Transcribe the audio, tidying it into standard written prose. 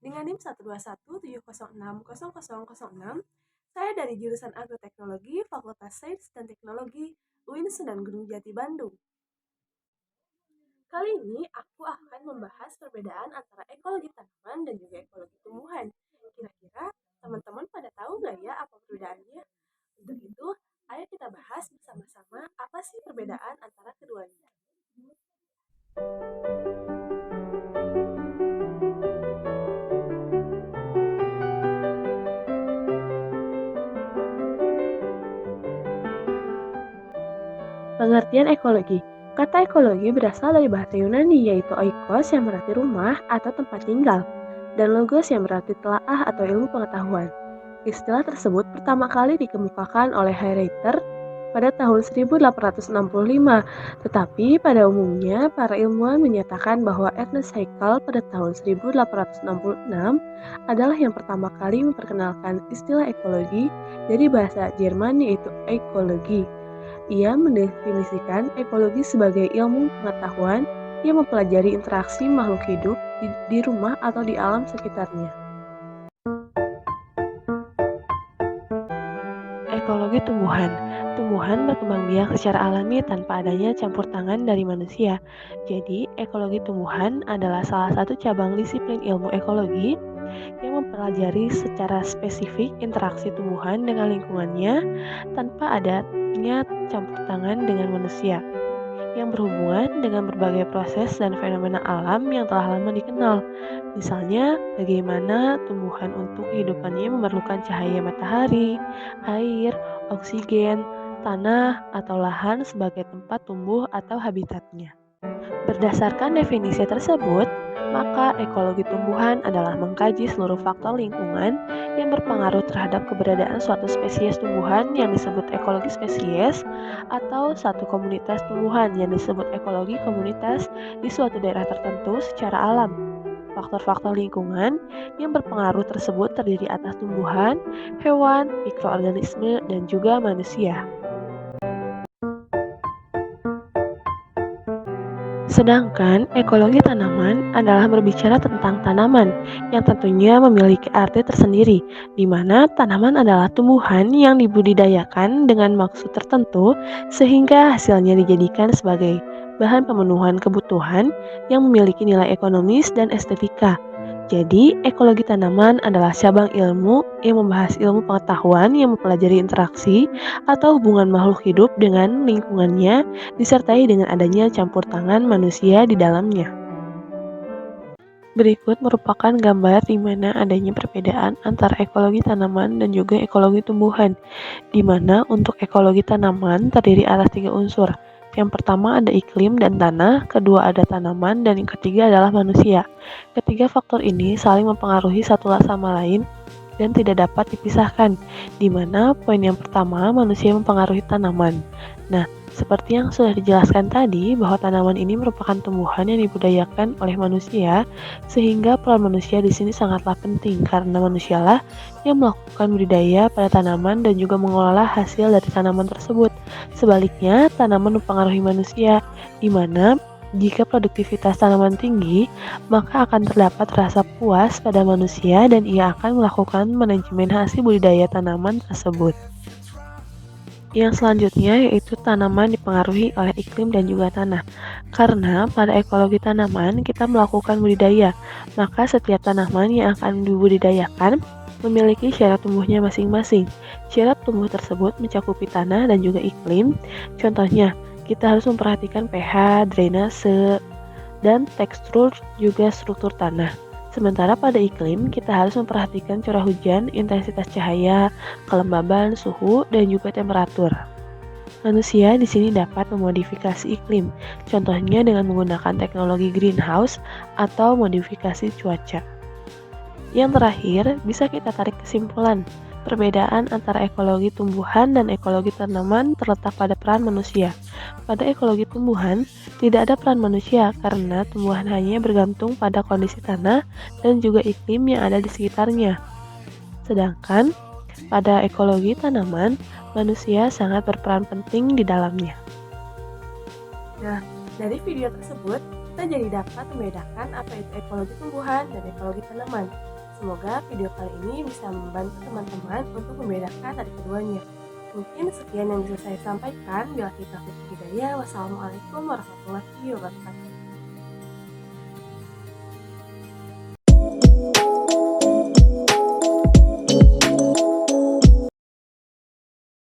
Dengan NIM 12170600006, saya dari jurusan Agroteknologi, Fakultas Sains dan Teknologi UIN Sunan Gunung Jati, Bandung. Kali ini aku akan membahas perbedaan antara ekologi tanaman dan juga ekologi tumbuhan. Kira-kira teman-teman pada tahu nggak ya apa perbedaannya? Untuk itu, ayo kita bahas bersama-sama apa sih perbedaan antara keduanya. Pengertian ekologi. Kata ekologi berasal dari bahasa Yunani yaitu oikos yang berarti rumah atau tempat tinggal, dan logos yang berarti telaah atau ilmu pengetahuan. Istilah tersebut pertama kali dikemukakan oleh Hayreiter pada tahun 1865, tetapi pada umumnya para ilmuwan menyatakan bahwa Ernest Haeckel pada tahun 1866 adalah yang pertama kali memperkenalkan istilah ekologi dari bahasa Jerman yaitu ekologi. Ia mendefinisikan ekologi sebagai ilmu pengetahuan yang mempelajari interaksi makhluk hidup di rumah atau di alam sekitarnya. Ekologi tumbuhan. Tumbuhan berkembang biak secara alami tanpa adanya campur tangan dari manusia. Jadi, ekologi tumbuhan adalah salah satu cabang disiplin ilmu ekologi yang mempelajari secara spesifik interaksi tumbuhan dengan lingkungannya tanpa adanya campur tangan dengan manusia, yang berhubungan dengan berbagai proses dan fenomena alam yang telah lama dikenal. Misalnya, bagaimana tumbuhan untuk kehidupannya memerlukan cahaya matahari, air, oksigen, tanah, atau lahan sebagai tempat tumbuh atau habitatnya. Berdasarkan definisi tersebut, maka ekologi tumbuhan adalah mengkaji seluruh faktor lingkungan yang berpengaruh terhadap keberadaan suatu spesies tumbuhan yang disebut ekologi spesies atau satu komunitas tumbuhan yang disebut ekologi komunitas di suatu daerah tertentu secara alam. Faktor-faktor lingkungan yang berpengaruh tersebut terdiri atas tumbuhan, hewan, mikroorganisme, dan juga manusia. Sedangkan ekologi tanaman adalah berbicara tentang tanaman yang tentunya memiliki arti tersendiri, di mana tanaman adalah tumbuhan yang dibudidayakan dengan maksud tertentu sehingga hasilnya dijadikan sebagai bahan pemenuhan kebutuhan yang memiliki nilai ekonomis dan estetika. Jadi, ekologi tanaman adalah cabang ilmu yang membahas ilmu pengetahuan yang mempelajari interaksi atau hubungan makhluk hidup dengan lingkungannya disertai dengan adanya campur tangan manusia di dalamnya. Berikut merupakan gambar di mana adanya perbedaan antara ekologi tanaman dan juga ekologi tumbuhan, di mana untuk ekologi tanaman terdiri atas 3 unsur. Yang pertama ada iklim dan tanah, kedua ada tanaman, dan yang ketiga adalah manusia. Ketiga faktor ini saling mempengaruhi satu sama lain dan tidak dapat dipisahkan, di mana poin yang pertama manusia mempengaruhi tanaman. Nah, seperti yang sudah dijelaskan tadi bahwa tanaman ini merupakan tumbuhan yang dibudidayakan oleh manusia, sehingga peran manusia di sini sangatlah penting karena manusialah yang melakukan budidaya pada tanaman dan juga mengolah hasil dari tanaman tersebut. Sebaliknya, tanaman mempengaruhi manusia, di mana jika produktivitas tanaman tinggi, maka akan terdapat rasa puas pada manusia dan ia akan melakukan manajemen hasil budidaya tanaman tersebut. Yang selanjutnya yaitu tanaman dipengaruhi oleh iklim dan juga tanah. Karena pada ekologi tanaman kita melakukan budidaya, maka setiap tanaman yang akan dibudidayakan memiliki syarat tumbuhnya masing-masing. Syarat tumbuh tersebut mencakupi tanah dan juga iklim. Contohnya, kita harus memperhatikan pH, drainase, dan tekstur juga struktur tanah. Sementara pada iklim, kita harus memperhatikan curah hujan, intensitas cahaya, kelembaban, suhu, dan juga temperatur. Manusia di sini dapat memodifikasi iklim, contohnya dengan menggunakan teknologi greenhouse atau modifikasi cuaca. Yang terakhir, bisa kita tarik kesimpulan. Perbedaan antara ekologi tumbuhan dan ekologi tanaman terletak pada peran manusia. Pada ekologi tumbuhan, tidak ada peran manusia karena tumbuhan hanya bergantung pada kondisi tanah dan juga iklim yang ada di sekitarnya. Sedangkan pada ekologi tanaman, manusia sangat berperan penting di dalamnya. Nah, dari video tersebut, kita jadi dapat membedakan apa itu ekologi tumbuhan dan ekologi tanaman. Semoga video kali ini bisa membantu teman-teman untuk membedakan dari keduanya. Mungkin sekian yang bisa saya sampaikan. Bila kita hidayah. Wassalamualaikum warahmatullahi wabarakatuh.